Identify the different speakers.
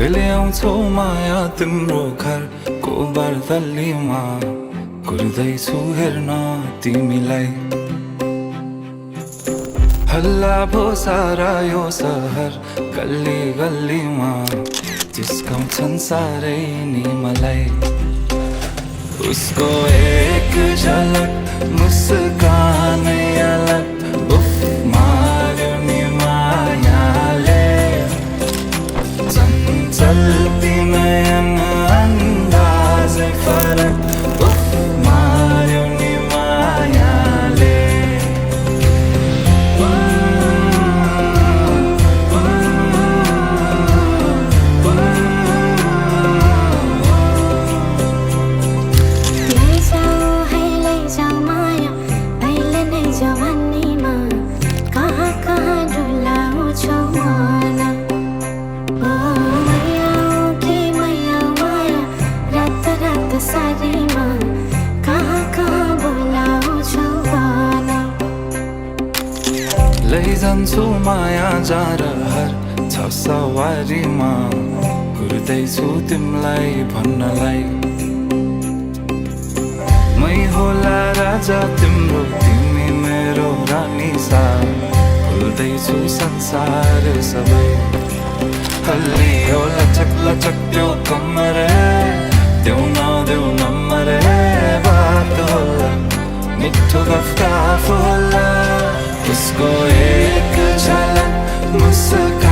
Speaker 1: कहिले आउँछौ माया तिम्रो घरको बर्दलीमा कुर्दैछु हेर्न तिमीलाई हल्ला भो सारा यो सहर गल्ली गल्लीमा जिस्काउँछन् सारै नि मलाई उसको एक झलक मुस्कानै अलग उफ मार्यो नि मायाले चञ्चल्ती नयन अन्दाजै फरक उफ मार्यो नि मायाले
Speaker 2: जवानीमा कहाँ कहाँ डुलाउँछौ मलाई मैया कि मैया माया रात रात सारीमा कहाँ कहाँ बोलाउँछौ मलाई
Speaker 1: लैजान्छु माया जारहर छ सवारीमा कुर्दैछु तिमीलाई भन्नलाई मै होला राजा तिम्रो तिमी मेरो रानी सा भुल्दैछु संसार सबै हल्लियो लचक लचक त्यो कमर देऊ नदेऊ नम्बर बात होला मिठो गफ होला उसको एक झलक मुस्कान